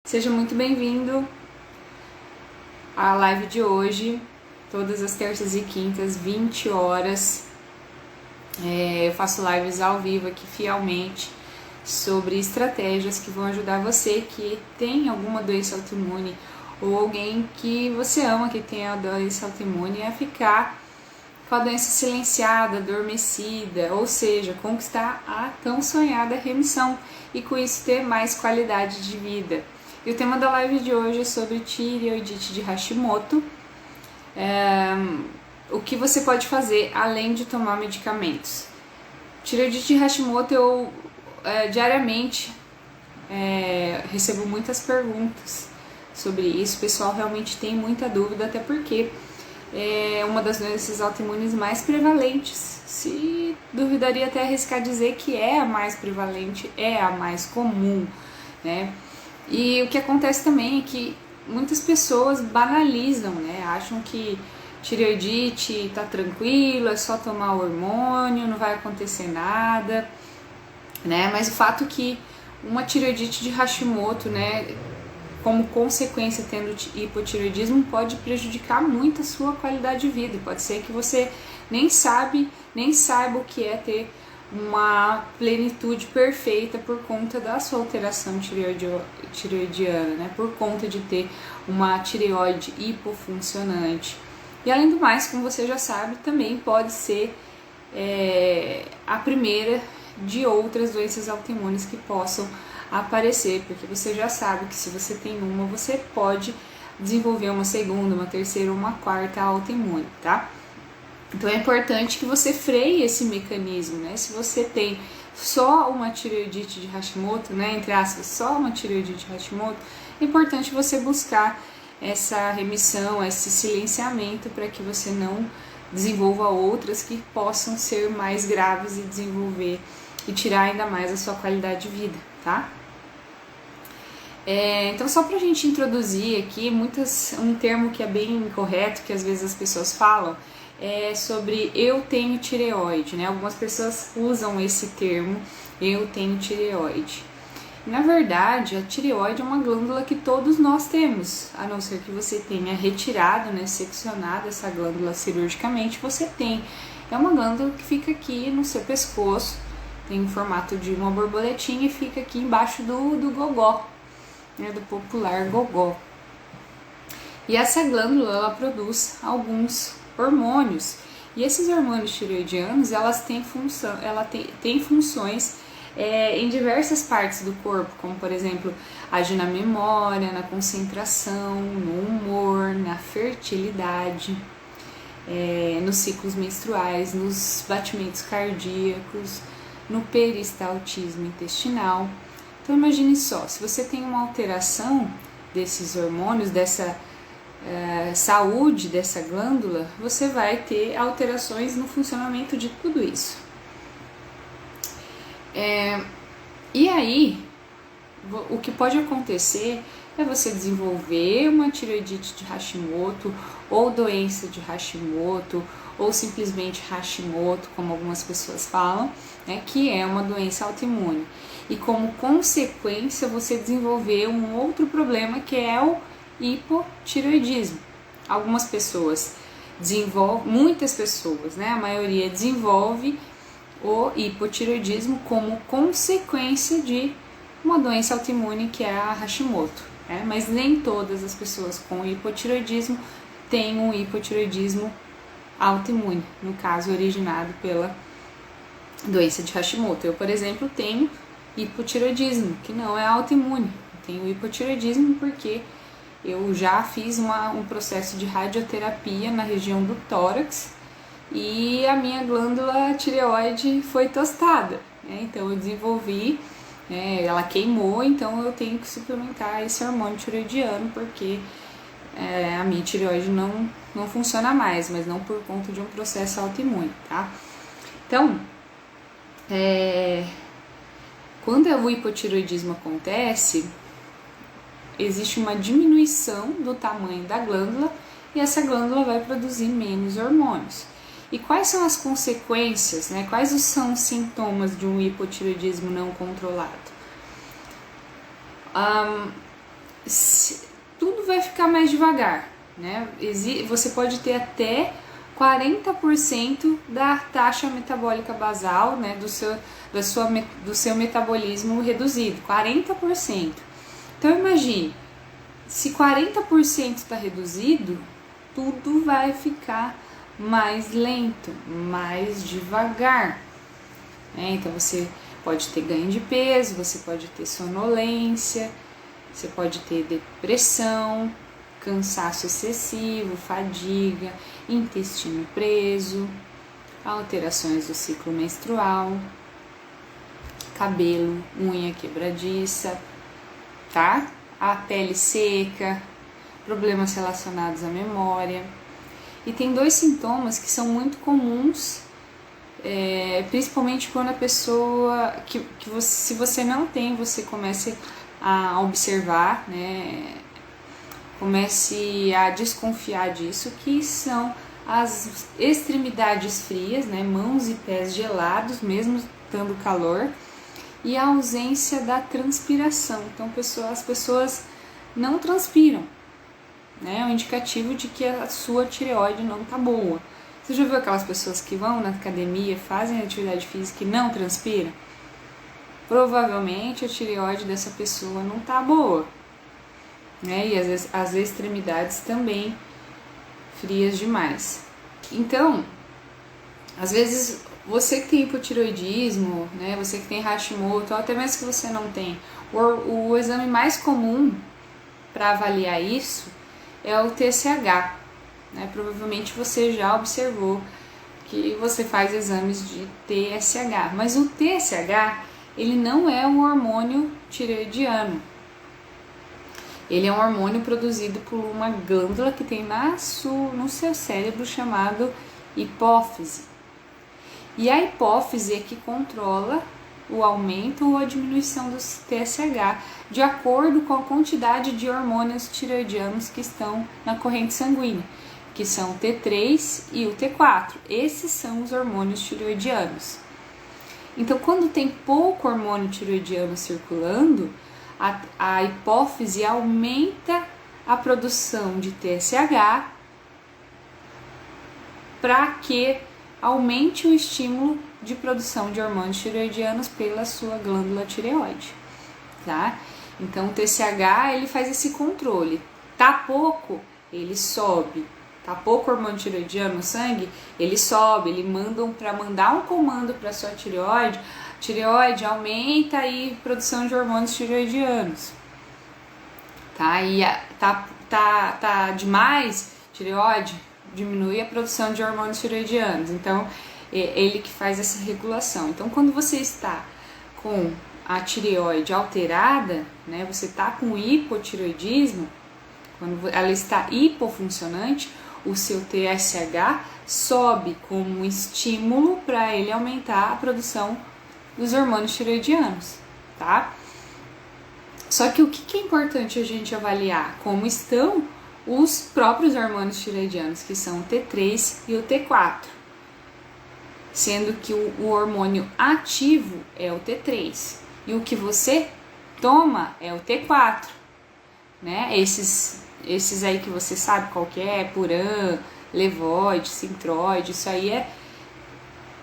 Seja muito bem-vindo à live de hoje, todas as terças e quintas, 20 horas. Eu faço lives ao vivo aqui fielmente sobre estratégias que vão ajudar você que tem alguma doença autoimune ou alguém que você ama que tem a doença autoimune a ficar com a doença silenciada, adormecida, ou seja, conquistar a tão sonhada remissão e com isso ter mais qualidade de vida. E o tema da live de hoje é sobre tireoidite de Hashimoto. O que você pode fazer além de tomar medicamentos? Tireoidite de Hashimoto, eu diariamente recebo muitas perguntas sobre isso. O pessoal realmente tem muita dúvida, até porque é uma das doenças autoimunes mais prevalentes. Se duvidaria até arriscar dizer que é a mais prevalente, é a mais comum, né? E o que acontece também é que muitas pessoas banalizam, né? Acham que tireoidite tá tranquilo, é só tomar o hormônio, não vai acontecer nada, né? Mas o fato é que uma tireoidite de Hashimoto, né, como consequência tendo hipotireoidismo, pode prejudicar muito a sua qualidade de vida. Pode ser que você nem saiba o que é ter uma plenitude perfeita por conta da sua alteração tireoidiana, né? Por conta de ter uma tireoide hipofuncionante. E além do mais, como você já sabe, também pode ser a primeira de outras doenças autoimunes que possam aparecer, porque você já sabe que se você tem uma, você pode desenvolver uma segunda, uma terceira ou uma quarta autoimune, tá? Então é importante que você freie esse mecanismo, né? Se você tem só uma tireoidite de Hashimoto, né, entre aspas, só uma tireoidite de Hashimoto, é importante você buscar essa remissão, esse silenciamento para que você não desenvolva outras que possam ser mais graves e desenvolver e tirar ainda mais a sua qualidade de vida, tá? Então só pra gente introduzir aqui, um termo que é bem incorreto, que às vezes as pessoas falam, é sobre eu tenho tireoide, né? Algumas pessoas usam esse termo, eu tenho tireoide. Na verdade, a tireoide é uma glândula que todos nós temos, a não ser que você tenha retirado, né, seccionado essa glândula cirurgicamente, você tem. É uma glândula que fica aqui no seu pescoço, tem o formato de uma borboletinha e fica aqui embaixo do gogó, né, do popular gogó. E essa glândula, ela produz alguns hormônios, e esses hormônios tireoidianos, elas têm funções em diversas partes do corpo, como por exemplo, agir na memória, na concentração, no humor, na fertilidade, nos ciclos menstruais, nos batimentos cardíacos, no peristaltismo intestinal. Então imagine só, se você tem uma alteração desses hormônios, dessa saúde dessa glândula, você vai ter alterações no funcionamento de tudo isso. E aí, o que pode acontecer é você desenvolver uma tireoidite de Hashimoto, ou doença de Hashimoto, ou simplesmente Hashimoto, como algumas pessoas falam, né, que é uma doença autoimune. E como consequência, você desenvolver um outro problema que é o hipotireoidismo. Algumas pessoas desenvolvem, muitas pessoas, né, a maioria desenvolve o hipotireoidismo como consequência de uma doença autoimune que é a Hashimoto, né? Mas nem todas as pessoas com hipotireoidismo têm um hipotireoidismo autoimune, no caso originado pela doença de Hashimoto. Eu, por exemplo, tenho hipotireoidismo, que não é autoimune. Eu tenho hipotireoidismo porque eu já fiz um processo de radioterapia na região do tórax e a minha glândula tireoide foi tostada, né? Então eu desenvolvi, ela queimou, então eu tenho que suplementar esse hormônio tireoidiano porque a minha tireoide não funciona mais, mas não por conta de um processo autoimune, tá? Então, quando o hipotireoidismo acontece, existe uma diminuição do tamanho da glândula e essa glândula vai produzir menos hormônios. E quais são as consequências, né? Quais são os sintomas de um hipotireoidismo não controlado? tudo vai ficar mais devagar, né? Você pode ter até 40% da taxa metabólica basal, né, do seu metabolismo reduzido, 40%. Então imagine, se 40% está reduzido, tudo vai ficar mais lento, mais devagar. Então você pode ter ganho de peso, você pode ter sonolência, você pode ter depressão, cansaço excessivo, fadiga, intestino preso, alterações do ciclo menstrual, cabelo, unha quebradiça, tá? A pele seca, problemas relacionados à memória. E tem 2 sintomas que são muito comuns, principalmente quando a pessoa, se você não tem, você comece a observar, né? Comece a desconfiar disso, que são as extremidades frias, né? Mãos e pés gelados, mesmo estando calor, e a ausência da transpiração. Então as pessoas não transpiram, né? É um indicativo de que a sua tireoide não tá boa. Você já viu aquelas pessoas que vão na academia, fazem atividade física e não transpiram? Provavelmente a tireoide dessa pessoa não tá boa, né? E às vezes as extremidades também frias demais. Então, às vezes você que tem hipotireoidismo, né? Você que tem Hashimoto, ou até mesmo que você não tem, o exame mais comum para avaliar isso é o TSH, né? Provavelmente você já observou que você faz exames de TSH, mas o TSH ele não é um hormônio tireoidiano. Ele é um hormônio produzido por uma glândula que tem no seu cérebro chamado hipófise. E a hipófise é que controla o aumento ou a diminuição do TSH de acordo com a quantidade de hormônios tireoidianos que estão na corrente sanguínea, que são o T3 e o T4. Esses são os hormônios tireoidianos. Então, quando tem pouco hormônio tireoidiano circulando, a hipófise aumenta a produção de TSH para que aumente o estímulo de produção de hormônios tireoidianos pela sua glândula tireoide, tá? Então o TSH ele faz esse controle. Tá pouco, ele sobe. Tá pouco hormônio tireoidiano no sangue, ele sobe. Ele mandar um comando para sua tireoide aumenta aí a produção de hormônios tireoidianos, tá? E tá demais, tireoide, diminui a produção de hormônios tireoidianos. Então, é ele que faz essa regulação. Então, quando você está com a tireoide alterada, né, você está com hipotireoidismo, quando ela está hipofuncionante, o seu TSH sobe como um estímulo para ele aumentar a produção dos hormônios tireoidianos, tá? Só que o que é importante a gente avaliar? Como estão os próprios hormônios tireoidianos, que são o T3 e o T4, sendo que o hormônio ativo é o T3 e o que você toma é o T4, né? Esses aí que você sabe qual que é, Puran, Levoide, Sintroide, isso aí é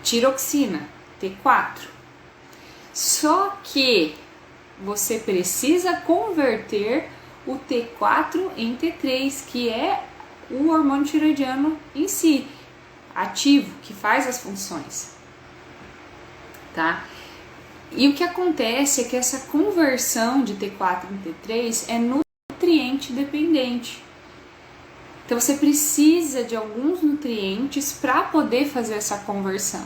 tiroxina, T4. Só que você precisa converter o T4 em T3, que é o hormônio tireoidiano em si, ativo, que faz as funções, tá? E o que acontece é que essa conversão de T4 em T3 é nutriente dependente. Então você precisa de alguns nutrientes para poder fazer essa conversão.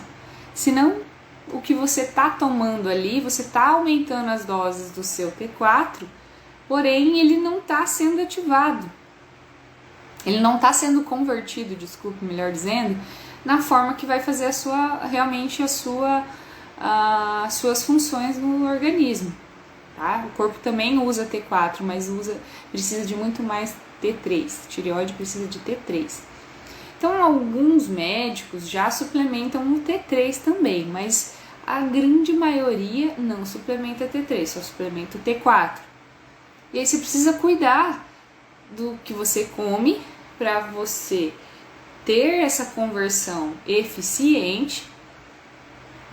Senão, o que você está tomando ali, você está aumentando as doses do seu T4, porém ele não está sendo ativado. Ele não está sendo convertido, desculpe, melhor dizendo, na forma que vai fazer realmente as suas funções no organismo. Tá? O corpo também usa T4, mas precisa de muito mais T3. Tireoide precisa de T3. Então, alguns médicos já suplementam o T3 também, mas a grande maioria não suplementa T3, só suplementa o T4. E aí você precisa cuidar do que você come para você ter essa conversão eficiente,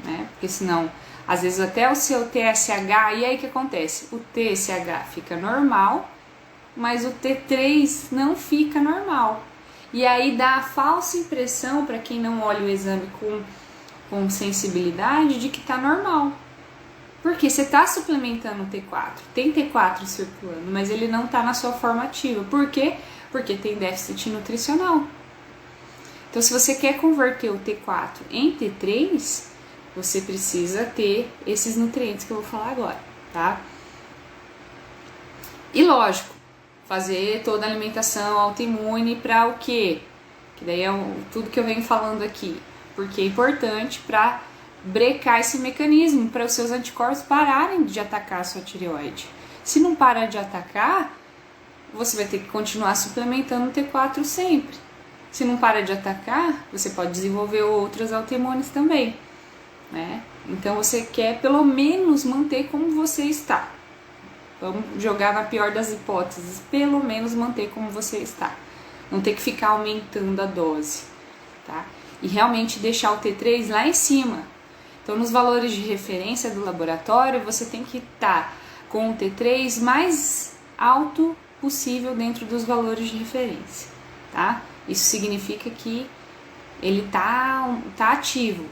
né? Porque senão, às vezes até o seu TSH, e aí o que acontece? O TSH fica normal, mas o T3 não fica normal. E aí dá a falsa impressão para quem não olha o exame com sensibilidade de que tá normal. Porque você está suplementando o T4, tem T4 circulando, mas ele não está na sua forma ativa. Por quê? Porque tem déficit nutricional. Então, se você quer converter o T4 em T3, você precisa ter esses nutrientes que eu vou falar agora, tá? E lógico, fazer toda a alimentação autoimune para o quê? Que daí é tudo que eu venho falando aqui. Porque é importante para brecar esse mecanismo, para os seus anticorpos pararem de atacar a sua tireoide. Se não parar de atacar, você vai ter que continuar suplementando o T4 sempre. Se não para de atacar, você pode desenvolver outras autoimunes também, né? Então você quer pelo menos manter como você está. Vamos jogar na pior das hipóteses, pelo menos manter como você está. Não ter que ficar aumentando a dose, tá? E realmente deixar o T3 lá em cima. Então, nos valores de referência do laboratório, você tem que estar com o T3 mais alto possível dentro dos valores de referência, tá? Isso significa que ele tá ativo,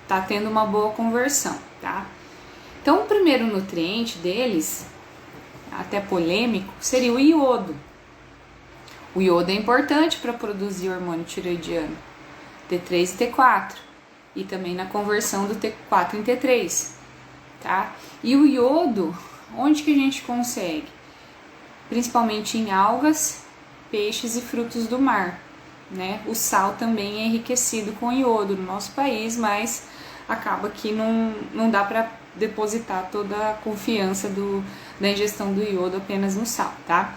tá tendo uma boa conversão, tá? Então, o primeiro nutriente deles, até polêmico, seria o iodo. O iodo é importante para produzir hormônio tireoidiano, T3 e T4, e também na conversão do T4 em T3, tá? E o iodo, onde que a gente consegue? Principalmente em algas, peixes e frutos do mar, né? O sal também é enriquecido com iodo no nosso país, mas acaba que não dá para depositar toda a confiança da ingestão do iodo apenas no sal, tá?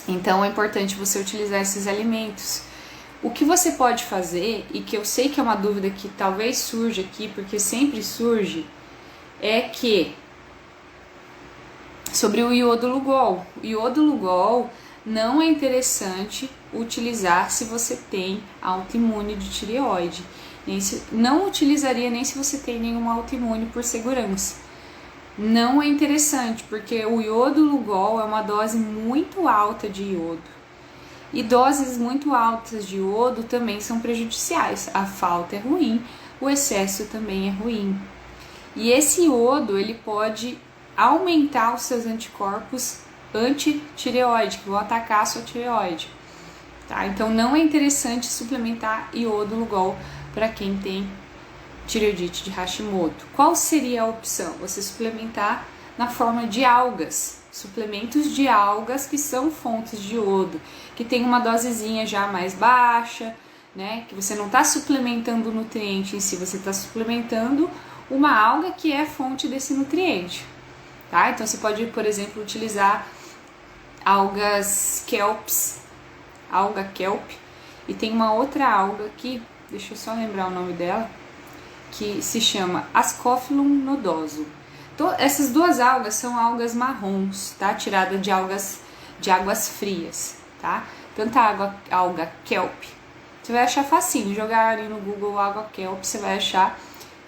Então é importante você utilizar esses alimentos. O que você pode fazer, e que eu sei que é uma dúvida que talvez surja aqui, porque sempre surge, é que sobre o iodo Lugol. O iodo Lugol não é interessante utilizar se você tem autoimune de tireoide. Não utilizaria nem se você tem nenhuma autoimune por segurança. Não é interessante, porque o iodo Lugol é uma dose muito alta de iodo. E doses muito altas de iodo também são prejudiciais. A falta é ruim, o excesso também é ruim. E esse iodo, ele pode aumentar os seus anticorpos anti-tireoide, que vão atacar a sua tireoide. Tá? Então não é interessante suplementar iodo Lugol para quem tem tireoidite de Hashimoto. Qual seria a opção? Você suplementar na forma de algas. Suplementos de algas que são fontes de iodo, que tem uma dosezinha já mais baixa, né? Que você não está suplementando o nutriente em si, você está suplementando uma alga que é fonte desse nutriente, tá? Então você pode, por exemplo, utilizar algas kelps, alga kelp, e tem uma outra alga aqui, deixa eu só lembrar o nome dela, que se chama Ascophyllum nodoso. Então, essas duas algas são algas marrons, tá? Tirada de águas frias, tá? Tanto a alga kelp, você vai achar facinho, jogar ali no Google alga kelp, você vai achar,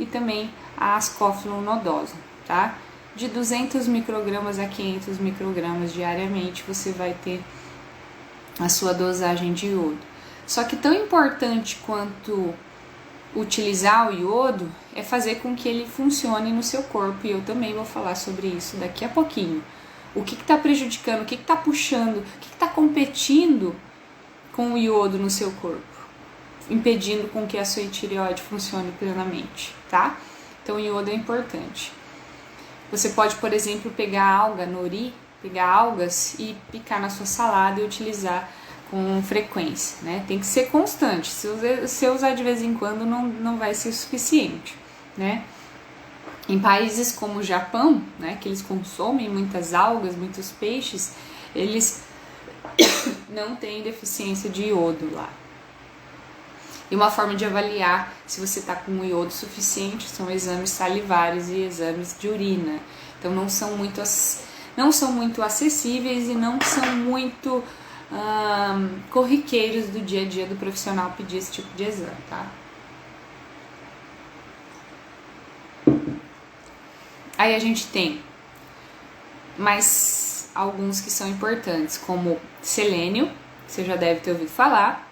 e também a Ascophyllum nodoso, tá? De 200 microgramas a 500 microgramas diariamente, você vai ter a sua dosagem de iodo. Só que tão importante quanto utilizar o iodo é fazer com que ele funcione no seu corpo, e eu também vou falar sobre isso daqui a pouquinho. O que está prejudicando, o que está puxando, o que está competindo com o iodo no seu corpo, impedindo com que a sua tireoide funcione plenamente, tá? Então o iodo é importante. Você pode, por exemplo, pegar alga nori, pegar algas e picar na sua salada e utilizar com frequência, né? Tem que ser constante. Se você usar de vez em quando, não vai ser suficiente, né? Em países como o Japão, né, que eles consomem muitas algas, muitos peixes, eles não têm deficiência de iodo lá. E uma forma de avaliar se você está com iodo suficiente são exames salivares e exames de urina. Então não são muito não são muito acessíveis e não são muito corriqueiros do dia a dia do profissional pedir esse tipo de exame, tá? Aí a gente tem mais alguns que são importantes, como selênio, que você já deve ter ouvido falar,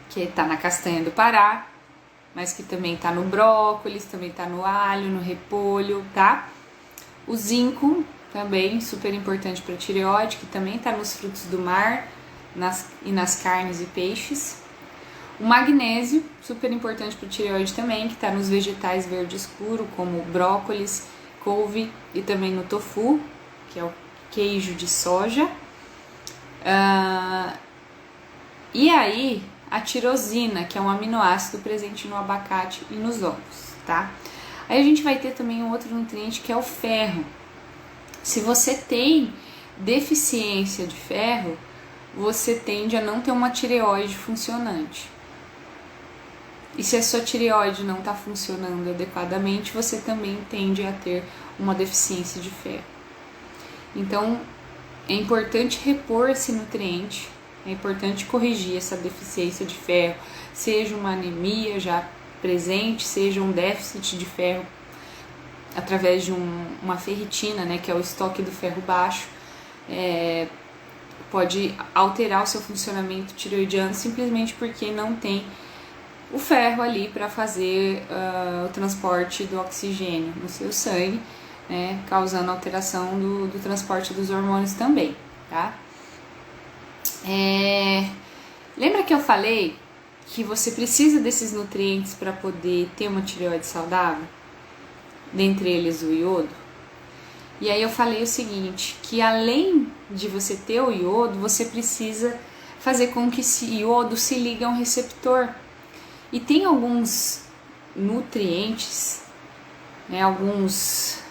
que tá na castanha do Pará, mas que também tá no brócolis, também tá no alho, no repolho, tá? O zinco, também super importante para tireoide, que também tá nos frutos do mar e nas carnes e peixes. O magnésio, super importante para tireoide também, que tá nos vegetais verde escuro, como brócolis, couve e também no tofu, que é o queijo de soja. E aí, a tirosina, que é um aminoácido presente no abacate e nos ovos, tá? Aí a gente vai ter também um outro nutriente que é o ferro. Se você tem deficiência de ferro, você tende a não ter uma tireoide funcionante. E se a sua tireoide não está funcionando adequadamente, você também tende a ter uma deficiência de ferro. Então, é importante repor esse nutriente, é importante corrigir essa deficiência de ferro, seja uma anemia já presente, seja um déficit de ferro através de uma ferritina, né, que é o estoque do ferro baixo, pode alterar o seu funcionamento tireoidiano simplesmente porque não tem o ferro ali para fazer o transporte do oxigênio no seu sangue, né, causando alteração do transporte dos hormônios também, tá? Lembra que eu falei que você precisa desses nutrientes para poder ter uma tireoide saudável? Dentre eles o iodo. E aí eu falei o seguinte, que além de você ter o iodo, você precisa fazer com que esse iodo se ligue a um receptor. E tem alguns nutrientes, né, alguns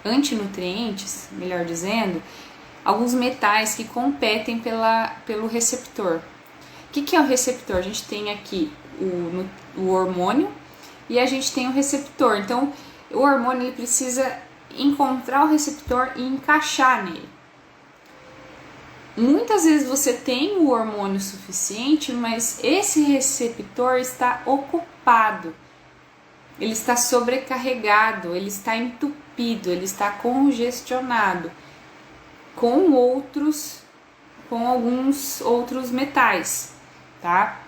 antinutrientes, melhor dizendo, alguns metais que competem pelo receptor. O que é o receptor? A gente tem aqui o hormônio e a gente tem o receptor. Então, o hormônio ele precisa encontrar o receptor e encaixar nele. Muitas vezes você tem o hormônio suficiente, mas esse receptor está ocupado, ele está sobrecarregado, ele está entupido, ele está congestionado com alguns outros metais, tá?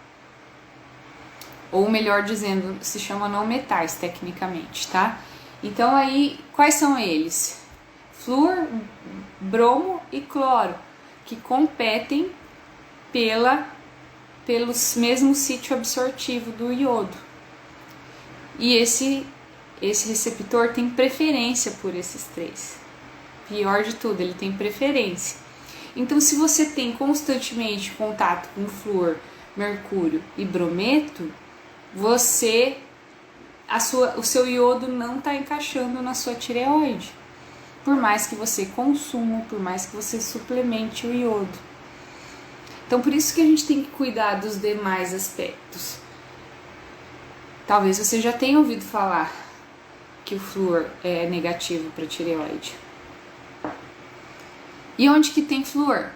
Ou melhor dizendo, se chama não metais tecnicamente, tá? Então aí, quais são eles? Flúor, bromo e cloro, que competem pelo mesmo sítio absortivo do iodo. E esse receptor tem preferência por esses três. Pior de tudo, ele tem preferência. Então, se você tem constantemente contato com flúor, mercúrio e brometo, o seu iodo não está encaixando na sua tireoide. Por mais que você consuma, por mais que você suplemente o iodo. Então, por isso que a gente tem que cuidar dos demais aspectos. Talvez você já tenha ouvido falar que o flúor é negativo para a tireoide. E onde que tem flúor?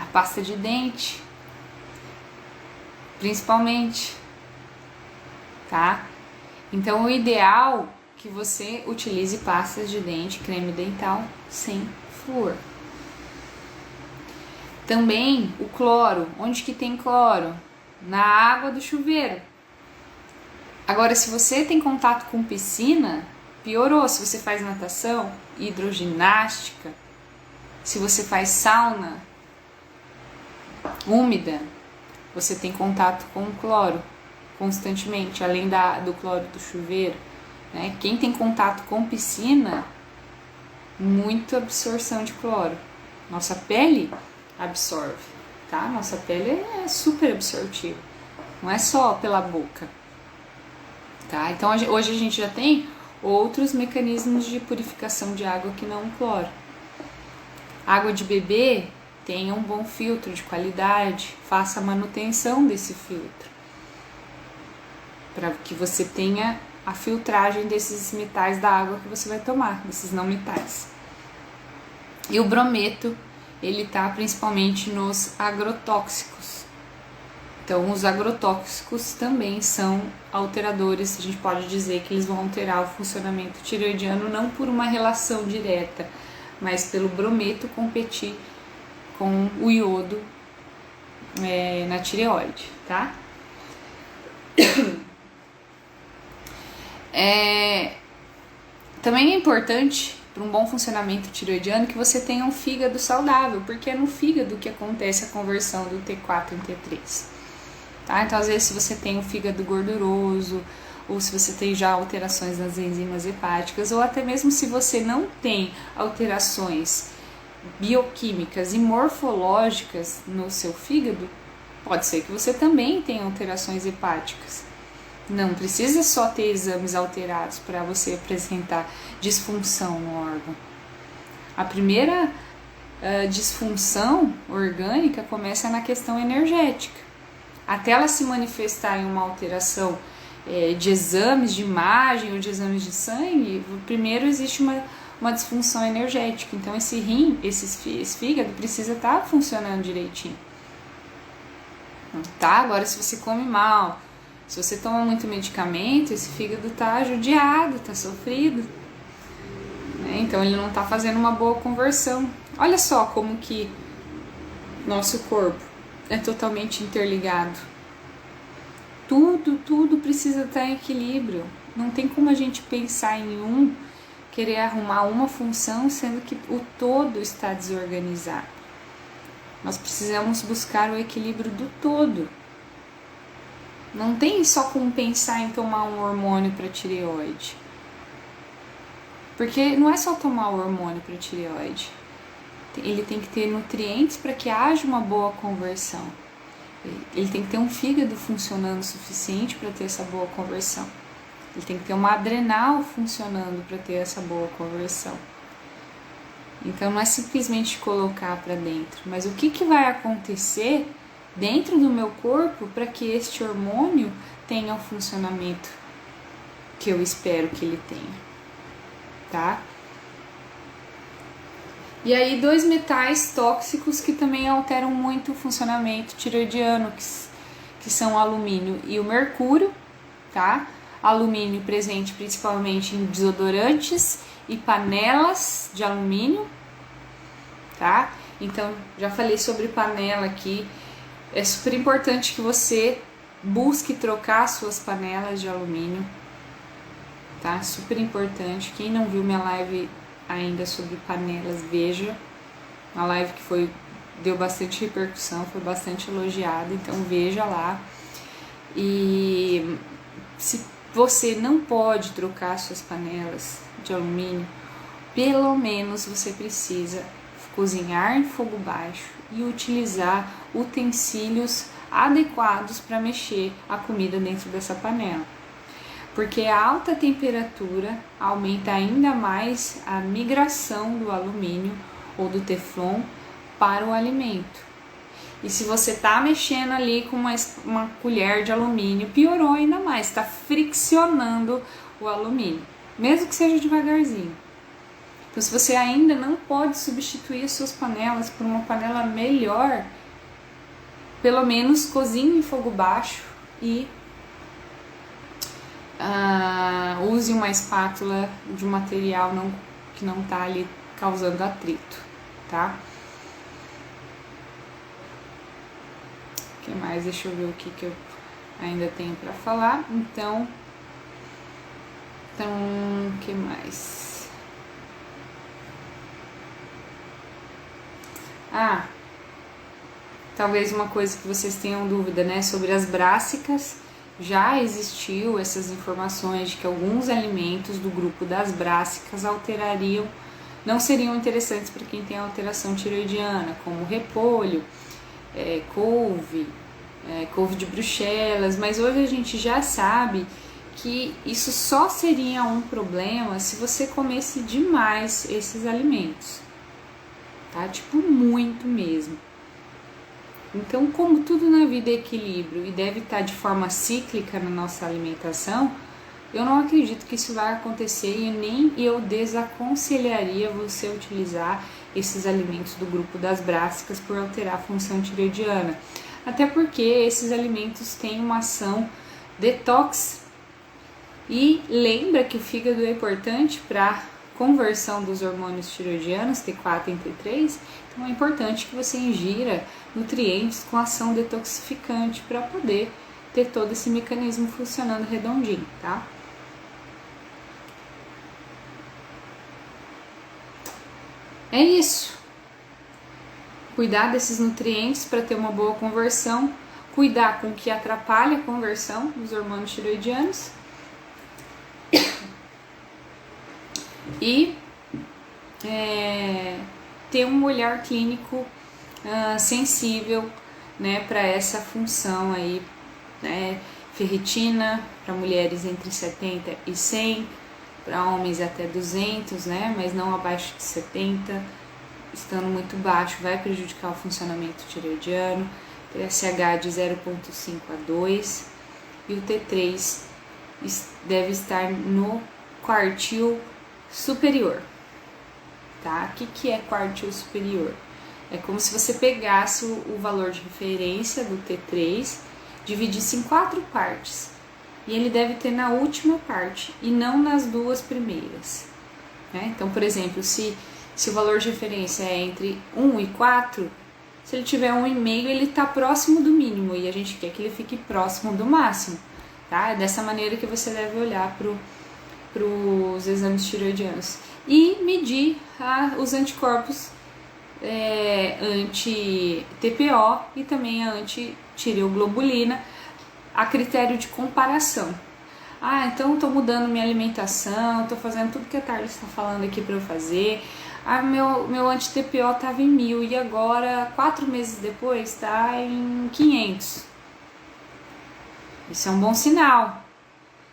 A pasta de dente, principalmente, tá? Então, o ideal é que você utilize pastas de dente, creme dental sem flúor. Também o cloro. Onde que tem cloro? Na água do chuveiro. Agora, se você tem contato com piscina, piorou. Se você faz natação, hidroginástica, se você faz sauna úmida, você tem contato com o cloro constantemente, além do cloro do chuveiro, né? Quem tem contato com piscina, muita absorção de cloro. Nossa pele absorve, tá? Nossa pele é super absortiva, não é só pela boca, tá? Então hoje a gente já tem outros mecanismos de purificação de água que não o cloro. Água de beber, tenha um bom filtro de qualidade, faça a manutenção desse filtro, para que você tenha a filtragem desses metais da água que você vai tomar, desses não metais. E o brometo, ele tá principalmente nos agrotóxicos. Então, os agrotóxicos também são alteradores, a gente pode dizer que eles vão alterar o funcionamento tireoidiano, não por uma relação direta, mas pelo brometo competir com o iodo na tireoide, tá? Também é importante para um bom funcionamento tireoidiano que você tenha um fígado saudável, porque é no fígado que acontece a conversão do T4 em T3. Tá? Então, às vezes, se você tem um fígado gorduroso, ou se você tem já alterações nas enzimas hepáticas, ou até mesmo se você não tem alterações bioquímicas e morfológicas no seu fígado, pode ser que você também tenha alterações hepáticas. Não precisa só ter exames alterados para você apresentar disfunção no órgão. A primeira disfunção orgânica começa na questão energética. Até ela se manifestar em uma alteração de exames de imagem ou de exames de sangue, primeiro existe uma disfunção energética. Então esse rim, esse fígado precisa estar funcionando direitinho. Tá? Agora, se você come mal, se você toma muito medicamento, esse fígado tá judiado, tá sofrido, né? Então ele não tá fazendo uma boa conversão. Olha só como que nosso corpo é totalmente interligado. Tudo precisa estar em equilíbrio. Não tem como a gente pensar em querer arrumar uma função, sendo que o todo está desorganizado. Nós precisamos buscar o equilíbrio do todo. Não tem só como pensar em tomar um hormônio para tireoide. Porque não é só tomar o hormônio para tireoide. Ele tem que ter nutrientes para que haja uma boa conversão. Ele tem que ter um fígado funcionando o suficiente para ter essa boa conversão. Ele tem que ter uma adrenal funcionando para ter essa boa conversão. Então não é simplesmente colocar para dentro, mas o que vai acontecer dentro do meu corpo para que este hormônio tenha o funcionamento que eu espero que ele tenha, tá? E aí 2 metais tóxicos que também alteram muito o funcionamento tireoidiano, que são o alumínio e o mercúrio, tá? Alumínio presente principalmente em desodorantes e panelas de alumínio, tá? Então, já falei sobre panela aqui. É super importante que você busque trocar suas panelas de alumínio, tá? Super importante. Quem não viu minha live ainda sobre panelas, veja. Uma live que deu bastante repercussão, foi bastante elogiada, então veja lá. E se você não pode trocar suas panelas de alumínio, pelo menos você precisa cozinhar em fogo baixo e utilizar utensílios adequados para mexer a comida dentro dessa panela. Porque a alta temperatura aumenta ainda mais a migração do alumínio ou do teflon para o alimento. E se você está mexendo ali com uma colher de alumínio, piorou ainda mais, está friccionando o alumínio, mesmo que seja devagarzinho. Então, se você ainda não pode substituir as suas panelas por uma panela melhor, pelo menos cozinhe em fogo baixo e use uma espátula de material que não está ali causando atrito, tá? O que mais? Deixa eu ver o que eu ainda tenho para falar. Então, o que mais? Talvez uma coisa que vocês tenham dúvida, né, sobre as brássicas. Já existiu essas informações de que alguns alimentos do grupo das brássicas não seriam interessantes para quem tem alteração tireoidiana, como repolho, couve de Bruxelas, mas hoje a gente já sabe que isso só seria um problema se você comesse demais esses alimentos, tá? Tipo, muito mesmo. Então, como tudo na vida é equilíbrio e deve estar de forma cíclica na nossa alimentação, Eu não acredito que isso vai acontecer e nem eu desaconselharia você utilizar esses alimentos do grupo das brássicas por alterar a função tireoidiana. Até porque esses alimentos têm uma ação detox. E lembra que o fígado é importante para conversão dos hormônios tireoidianos, T4 e T3, então é importante que você ingira nutrientes com ação detoxificante para poder ter todo esse mecanismo funcionando redondinho, tá? É isso. Cuidar desses nutrientes para ter uma boa conversão, cuidar com o que atrapalha a conversão dos hormônios tireoidianos e ter um olhar clínico sensível, né, para essa função aí, né, ferritina para mulheres entre 70 e 100, para homens até 200, né, mas não abaixo de 70, estando muito baixo vai prejudicar o funcionamento tireoidiano, TSH de 0,5 a 2 e o T3 deve estar no quartil superior, tá? O que é quartil superior? É como se você pegasse o valor de referência do T3, dividisse em 4 partes, e ele deve ter na última parte e não nas 2 primeiras, né? Então, por exemplo, se o valor de referência é entre 1 e 4, se ele tiver 1,5, ele está próximo do mínimo, e a gente quer que ele fique próximo do máximo, tá? É dessa maneira que você deve olhar para os exames tireoidianos. E medir os anticorpos anti-TPO e também a anti-tireoglobulina a critério de comparação. Então estou mudando minha alimentação, estou fazendo tudo que a Tarly está falando aqui para eu fazer. Meu anti-TPO estava em 1000 e agora, 4 meses depois, está em 500. Isso é um bom sinal.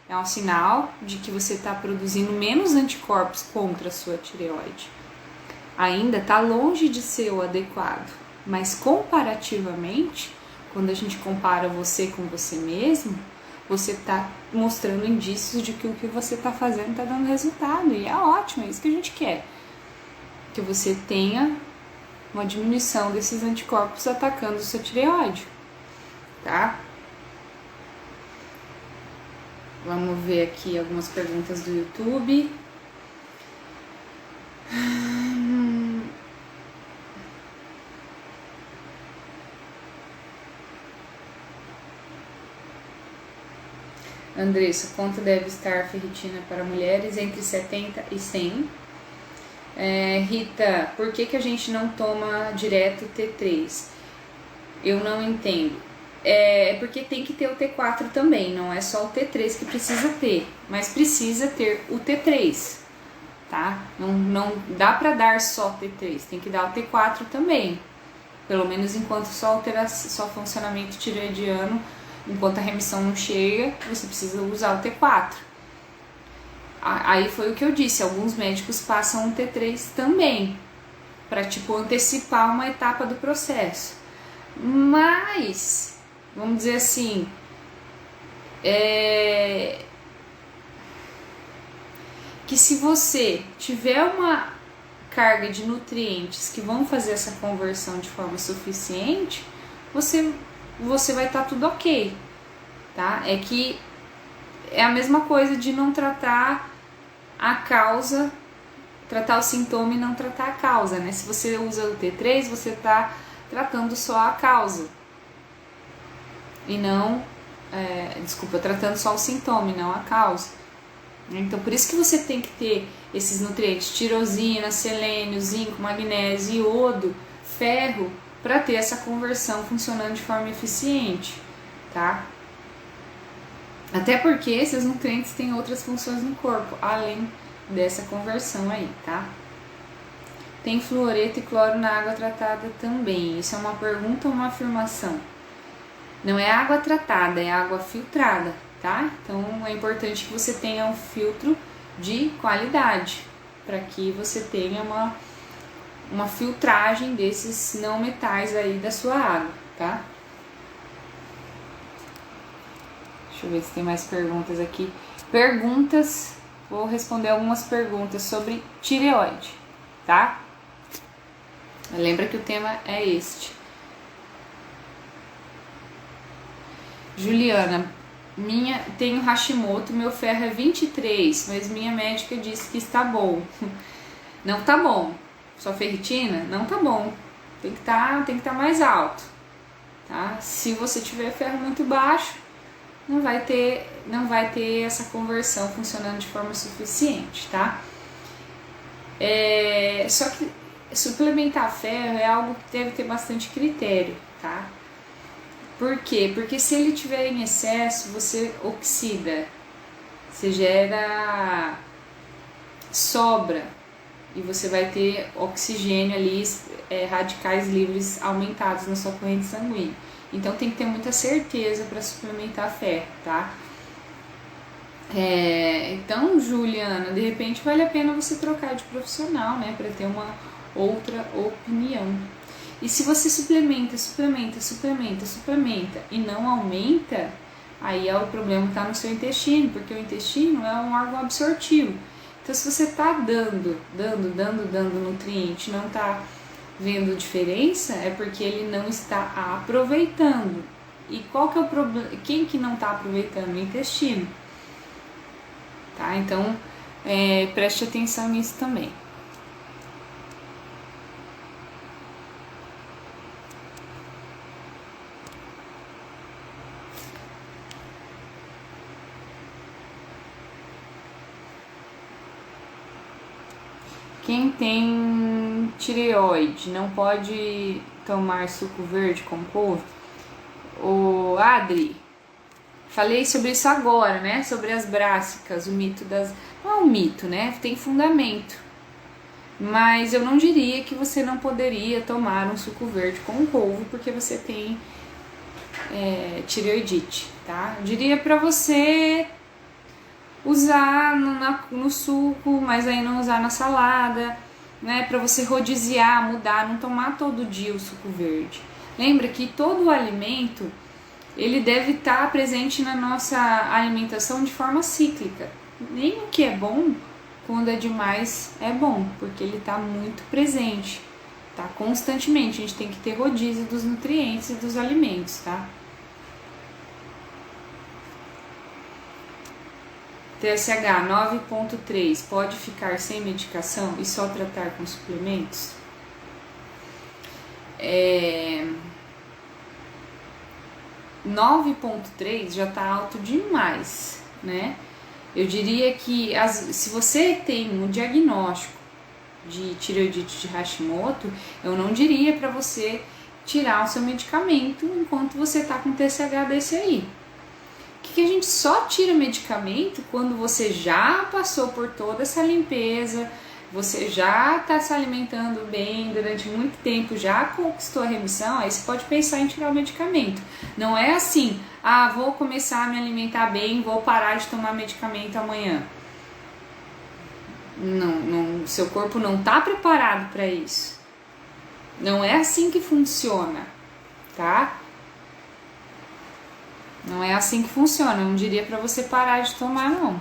É um sinal de que você está produzindo menos anticorpos contra a sua tireoide. Ainda está longe de ser o adequado, mas comparativamente, quando a gente compara você com você mesmo, você está mostrando indícios de que o que você está fazendo está dando resultado, e é ótimo, é isso que a gente quer. Que você tenha uma diminuição desses anticorpos atacando a sua tireoide, tá? Vamos ver aqui algumas perguntas do YouTube. Andressa, quanto deve estar a ferritina para mulheres entre 70 e 100? Rita, por que a gente não toma direto T3? Eu não entendo. É porque tem que ter o T4 também, não é só o T3 que precisa ter, mas precisa ter o T3, tá? Não dá para dar só T3, tem que dar o T4 também, pelo menos enquanto só funcionamento tireoidiano, enquanto a remissão não chega, você precisa usar o T4. Aí foi o que eu disse, alguns médicos passam um T3 também, para tipo antecipar uma etapa do processo, mas vamos dizer assim, que se você tiver uma carga de nutrientes que vão fazer essa conversão de forma suficiente, você vai estar tudo ok, tá? É que é a mesma coisa de não tratar a causa, tratar o sintoma e não tratar a causa, né? Se você usa o T3, você está tratando só a causa e não, tratando só o sintoma e não a causa. Então, por isso que você tem que ter esses nutrientes, tirosina, selênio, zinco, magnésio, iodo, ferro, para ter essa conversão funcionando de forma eficiente, tá? Até porque esses nutrientes têm outras funções no corpo, além dessa conversão aí, tá? Tem fluoreto e cloro na água tratada também. Isso é uma pergunta ou uma afirmação? Não é água tratada, é água filtrada, tá? Então é importante que você tenha um filtro de qualidade, para que você tenha uma filtragem desses não metais aí da sua água, tá? Deixa eu ver se tem mais perguntas aqui. Perguntas, vou responder algumas perguntas sobre tireoide, tá? Lembra que o tema é este. Juliana, tenho Hashimoto, meu ferro é 23, mas minha médica disse que está bom. Não tá bom. Sua ferritina não tá bom. Tem que tá mais alto, tá? Se você tiver ferro muito baixo, não vai ter essa conversão funcionando de forma suficiente, tá? Só que suplementar ferro é algo que deve ter bastante critério, tá? Por quê? Porque se ele tiver em excesso, você oxida, você gera sobra e você vai ter oxigênio ali, radicais livres aumentados na sua corrente sanguínea. Então tem que ter muita certeza para suplementar ferro, tá? Então, Juliana, de repente vale a pena você trocar de profissional, né, para ter uma outra opinião. E se você suplementa e não aumenta, aí o problema está no seu intestino, porque o intestino é um órgão absortivo. Então, se você está dando nutriente, não está vendo diferença, é porque ele não está aproveitando. E qual que é o problema? Quem que não está aproveitando? O intestino. Tá? Então, preste atenção nisso também. Quem tem tireoide não pode tomar suco verde com couve? O Adri, falei sobre isso agora, né? Sobre as brássicas, o mito das... Não é um mito, né? Tem fundamento. Mas eu não diria que você não poderia tomar um suco verde com couve porque você tem tireoidite, tá? Eu diria pra você usar no suco, mas aí não usar na salada, né? Para você rodiziar, mudar, não tomar todo dia o suco verde. Lembra que todo o alimento ele deve estar presente na nossa alimentação de forma cíclica. Nem o que é bom, quando é demais, é bom, porque ele está muito presente, tá? Constantemente, a gente tem que ter rodízio dos nutrientes e dos alimentos, tá? TSH 9.3 pode ficar sem medicação e só tratar com suplementos? 9.3 já está alto demais, né? Eu diria que se você tem um diagnóstico de tireoidite de Hashimoto, eu não diria para você tirar o seu medicamento enquanto você está com TSH desse aí. Que a gente só tira medicamento quando você já passou por toda essa limpeza, você já está se alimentando bem durante muito tempo, já conquistou a remissão, aí você pode pensar em tirar o medicamento. Não é assim, vou começar a me alimentar bem, vou parar de tomar medicamento amanhã. Não, seu corpo não está preparado para isso. Não é assim que funciona, tá? Não é assim que funciona, eu não diria para você parar de tomar, não.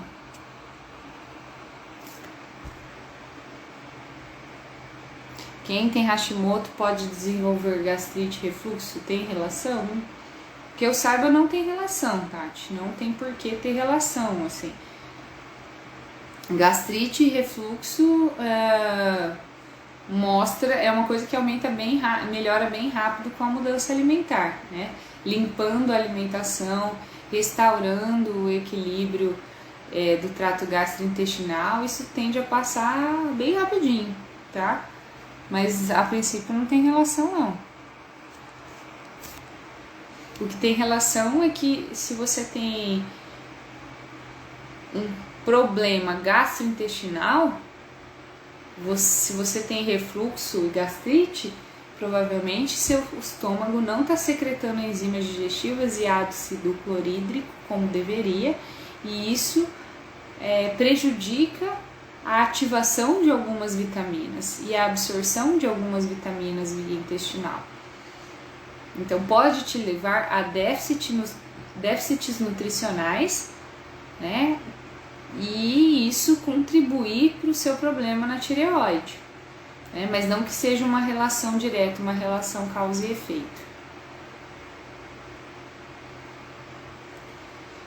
Quem tem Hashimoto pode desenvolver gastrite e refluxo? Tem relação? Que eu saiba, não tem relação, Tati. Não tem por que ter relação, assim. Gastrite e refluxo é uma coisa que aumenta melhora bem rápido com a mudança alimentar, né? Limpando a alimentação, restaurando o equilíbrio do trato gastrointestinal, isso tende a passar bem rapidinho, tá? Mas a princípio não tem relação, não. O que tem relação é que se você tem um problema gastrointestinal, se você tem refluxo e gastrite, provavelmente seu estômago não está secretando enzimas digestivas e ácido clorídrico como deveria, e isso prejudica a ativação de algumas vitaminas e a absorção de algumas vitaminas via intestinal. Então pode te levar a déficits nutricionais, né? e isso contribuir para o seu problema na tireoide, né? Mas não que seja uma relação direta, uma relação causa e efeito.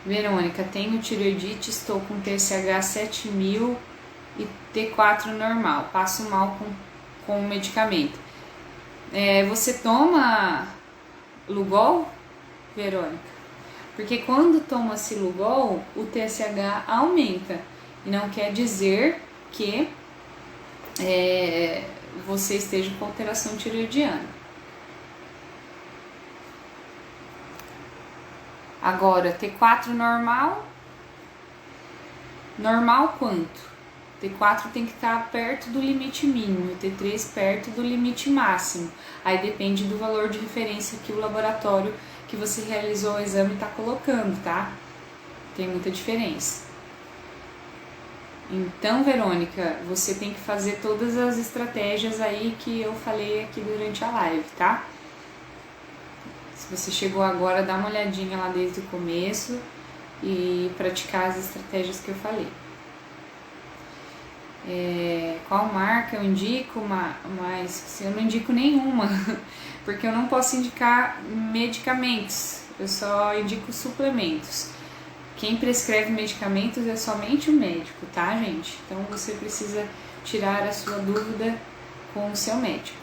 Verônica, tenho tireoidite, estou com TSH 7000 e T4 normal, passo mal com o medicamento. Você toma Lugol, Verônica? Porque quando toma-se Lugol, o TSH aumenta. E não quer dizer que você esteja com alteração tireoidiana. Agora, T4 normal. Normal quanto? T4 tem que estar perto do limite mínimo, T3 perto do limite máximo. Aí depende do valor de referência que o laboratório que você realizou o exame está colocando, tá? Tem muita diferença. Então, Verônica, você tem que fazer todas as estratégias aí que eu falei aqui durante a live, tá? Se você chegou agora, dá uma olhadinha lá desde o começo e praticar as estratégias que eu falei. Qual marca eu indico? Mas eu não indico nenhuma, porque eu não posso indicar medicamentos, eu só indico suplementos. Quem prescreve medicamentos é somente o médico, tá, gente? Então você precisa tirar a sua dúvida com o seu médico.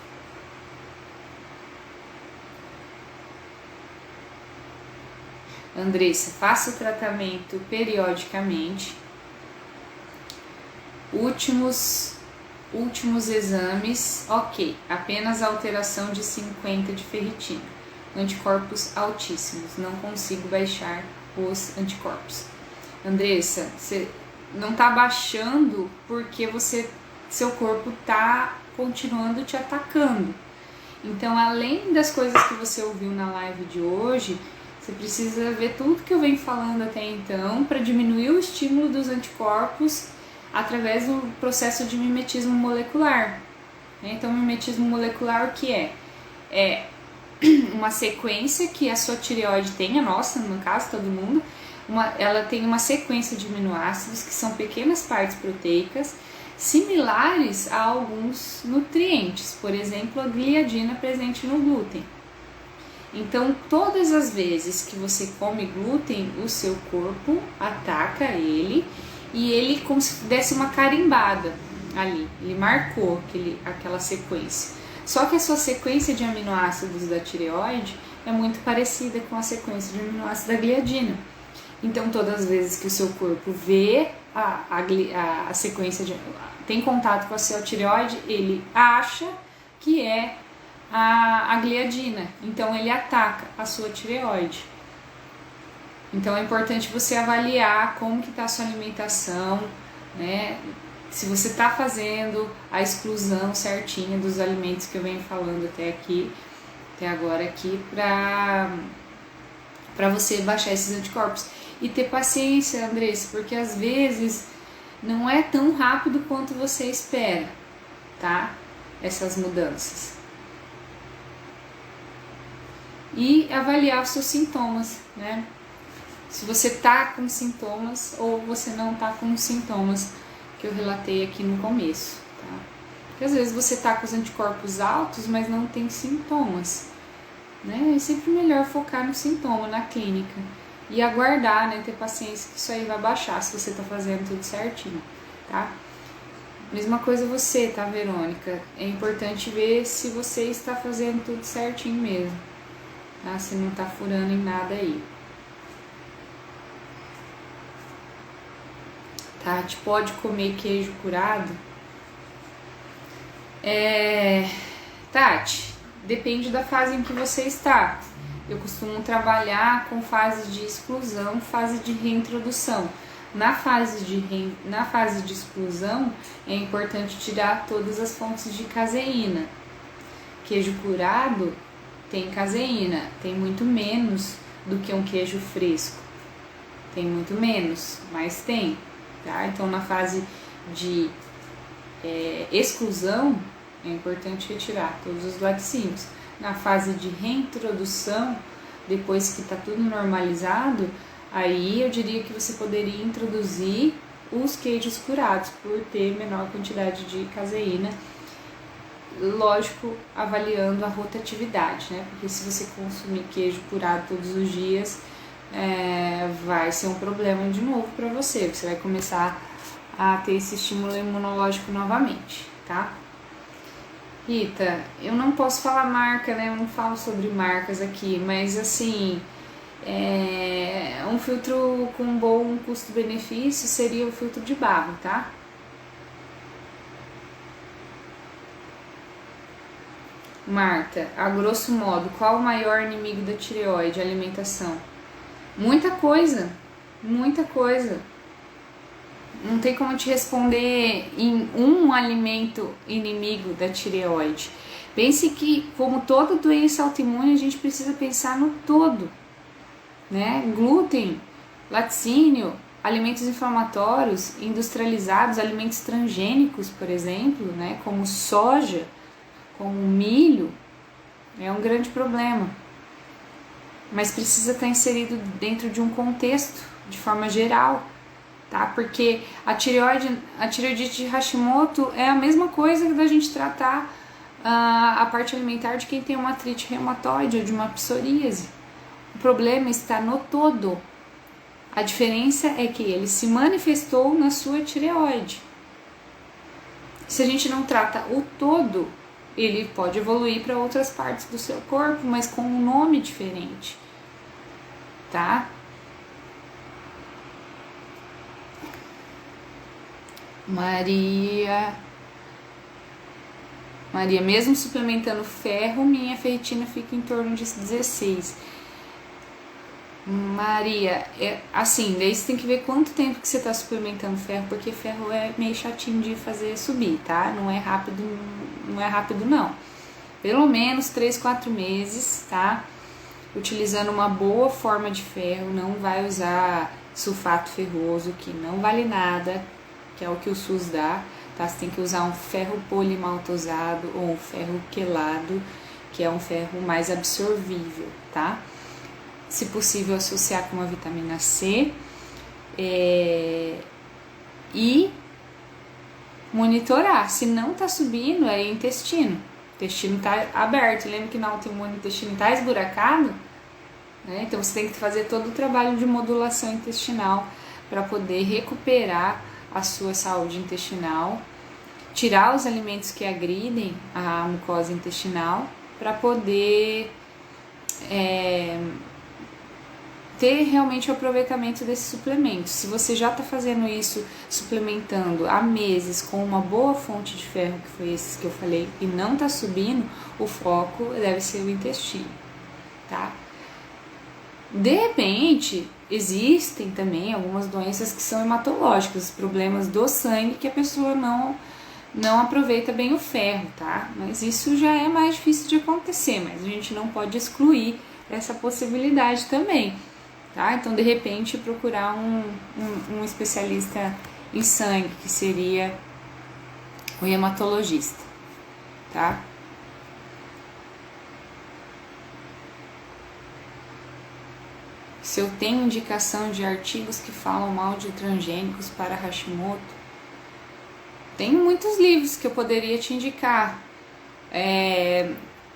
Andressa, faça o tratamento periodicamente. Últimos exames, ok, apenas alteração de 50 de ferritina, anticorpos altíssimos, não consigo baixar os anticorpos. Andressa, você não está baixando porque seu corpo está continuando te atacando. Então, além das coisas que você ouviu na live de hoje, você precisa ver tudo que eu venho falando até então para diminuir o estímulo dos anticorpos através do processo de mimetismo molecular. Então, mimetismo molecular o que é? É uma sequência que a sua tireoide tem, a nossa, no caso, todo mundo, ela tem uma sequência de aminoácidos que são pequenas partes proteicas, similares a alguns nutrientes, por exemplo, a gliadina presente no glúten. Então, todas as vezes que você come glúten, o seu corpo ataca ele e ele como se desse uma carimbada ali, ele marcou aquela sequência. Só que a sua sequência de aminoácidos da tireoide é muito parecida com a sequência de aminoácidos da gliadina. Então, todas as vezes que o seu corpo vê a sequência tem contato com a sua tireoide, ele acha que é a gliadina. Então, ele ataca a sua tireoide. Então, é importante você avaliar como que está a sua alimentação, né? Se você está fazendo a exclusão certinha dos alimentos que eu venho falando até agora aqui, para você baixar esses anticorpos. E ter paciência, Andressa, porque às vezes não é tão rápido quanto você espera, tá? Essas mudanças. E avaliar os seus sintomas, né? Se você tá com sintomas ou você não tá com sintomas que eu relatei aqui no começo, tá? Porque às vezes você tá com os anticorpos altos, mas não tem sintomas, né? É sempre melhor focar no sintoma, na clínica. E aguardar, né? Ter paciência que isso aí vai baixar se você tá fazendo tudo certinho, tá? Mesma coisa você, tá, Verônica? É importante ver se você está fazendo tudo certinho mesmo, tá? Se não tá furando em nada aí. Tati, pode comer queijo curado? Tati, depende da fase em que você está. Eu costumo trabalhar com fase de exclusão, fase de reintrodução. Na fase de exclusão, é importante tirar todas as fontes de caseína. Queijo curado tem caseína, tem muito menos do que um queijo fresco. Tem muito menos, mas tem. Tá? Então, na fase de exclusão, é importante retirar todos os laticínios. Na fase de reintrodução, depois que está tudo normalizado, aí eu diria que você poderia introduzir os queijos curados, por ter menor quantidade de caseína. Lógico, avaliando a rotatividade, né? Porque se você consumir queijo curado todos os dias, vai ser um problema de novo para você. Você vai começar a ter esse estímulo imunológico novamente, tá? Rita, eu não posso falar marca, né? Eu não falo sobre marcas aqui, mas assim, um filtro com bom custo-benefício seria o filtro de barro, tá? Marta, a grosso modo, qual o maior inimigo da tireoide? Alimentação. Muita coisa, muita coisa. Não tem como te responder em um alimento inimigo da tireoide. Pense que, como toda doença autoimune, a gente precisa pensar no todo, né? Glúten, laticínio, alimentos inflamatórios, industrializados, alimentos transgênicos, por exemplo, né? Como soja, como milho, é um grande problema. Mas precisa estar inserido dentro de um contexto, de forma geral, tá? Porque a tireoidite de Hashimoto é a mesma coisa que da gente tratar a parte alimentar de quem tem uma artrite reumatoide ou de uma psoríase. O problema está no todo. A diferença é que ele se manifestou na sua tireoide. Se a gente não trata o todo, ele pode evoluir para outras partes do seu corpo, mas com um nome diferente, tá? Maria, mesmo suplementando ferro, minha ferritina fica em torno de 16. Maria, assim, daí você tem que ver quanto tempo que você está suplementando ferro, porque ferro é meio chatinho de fazer subir, tá? Não é rápido não. Pelo menos 3, 4 meses, tá? Utilizando uma boa forma de ferro, não vai usar sulfato ferroso, que não vale nada, que é o que o SUS dá, tá? Você tem que usar um ferro polimaltosado ou um ferro quelado, que é um ferro mais absorvível, tá? Se possível, associar com uma vitamina C e monitorar. Se não tá subindo, é intestino. O intestino tá aberto. Lembra que na autoimune o intestino tá esburacado? Né? Então você tem que fazer todo o trabalho de modulação intestinal para poder recuperar a sua saúde intestinal, tirar os alimentos que agridem a mucosa intestinal para poder ter realmente o aproveitamento desses suplementos. Se você já está fazendo isso, suplementando há meses com uma boa fonte de ferro, que foi esses que eu falei, e não está subindo, o foco deve ser o intestino, tá? De repente, existem também algumas doenças que são hematológicas, problemas do sangue que a pessoa não aproveita bem o ferro, tá? Mas isso já é mais difícil de acontecer, mas a gente não pode excluir essa possibilidade também. Tá? Então, de repente, procurar um especialista em sangue, que seria o hematologista, tá? Se eu tenho indicação de artigos que falam mal de transgênicos para Hashimoto, tem muitos livros que eu poderia te indicar.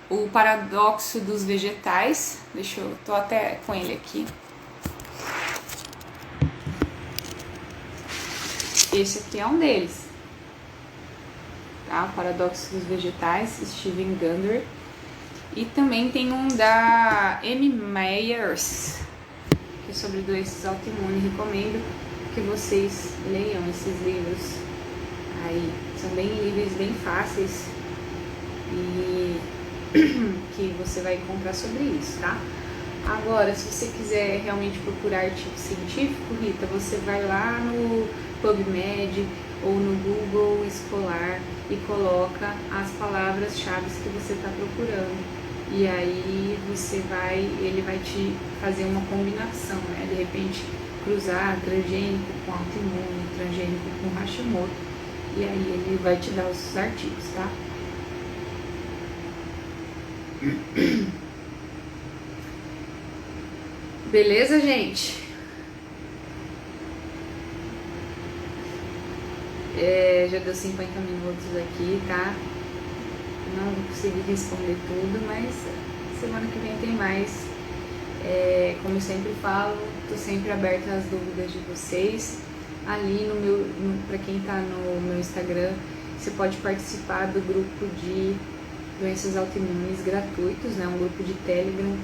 O Paradoxo dos Vegetais, tô até com ele aqui. Esse aqui é um deles, tá? O Paradoxo dos Vegetais, Steven Gundry. E também tem um da Amy Myers, que é sobre doenças autoimunes. Recomendo que vocês leiam esses livros aí. São bem livros, bem fáceis e que você vai encontrar sobre isso, tá? Agora, se você quiser realmente procurar artigo científico, Rita, você vai lá no PubMed ou no Google escolar e coloca as palavras-chave que você está procurando. E aí ele vai te fazer uma combinação, né? De repente cruzar transgênico com autoimune, transgênico com Hashimoto, e aí ele vai te dar os artigos, tá? Beleza, gente? Já deu 50 minutos aqui, tá? Não consegui responder tudo, mas semana que vem tem mais. Como eu sempre falo, tô sempre aberta às dúvidas de vocês. Ali para quem tá no meu Instagram, você pode participar do grupo de doenças autoimunes gratuitos, né? Um grupo de Telegram.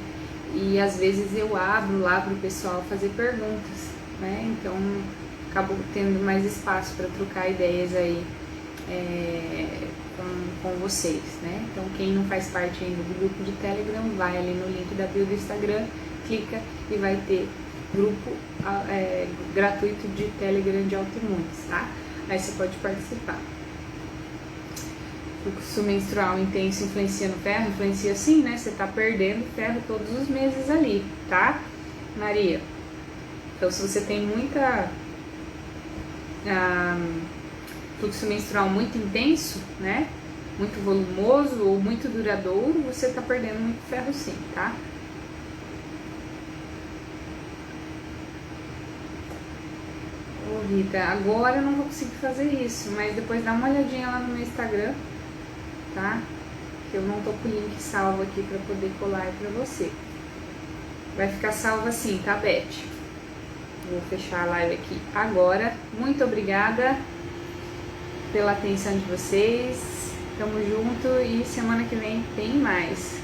E às vezes eu abro lá para o pessoal fazer perguntas, né? Então acabo tendo mais espaço para trocar ideias aí com vocês, né? Então quem não faz parte ainda do grupo de Telegram, vai ali no link da bio do Instagram, clica e vai ter grupo gratuito de Telegram de autoimunes, tá? Aí você pode participar. Fluxo menstrual intenso influencia no ferro? Influencia sim, né? Você tá perdendo ferro todos os meses ali, tá, Maria? Então, se você tem muita fluxo menstrual muito intenso, né? Muito volumoso ou muito duradouro, você tá perdendo muito ferro sim, tá? Ô Rita, agora eu não vou conseguir fazer isso, mas depois dá uma olhadinha lá no meu Instagram, tá? Que eu não tô com o link salvo aqui pra poder colar aí pra você. Vai ficar salvo assim, tá, Beth? Vou fechar a live aqui agora. Muito obrigada pela atenção de vocês. Tamo junto e semana que vem tem mais.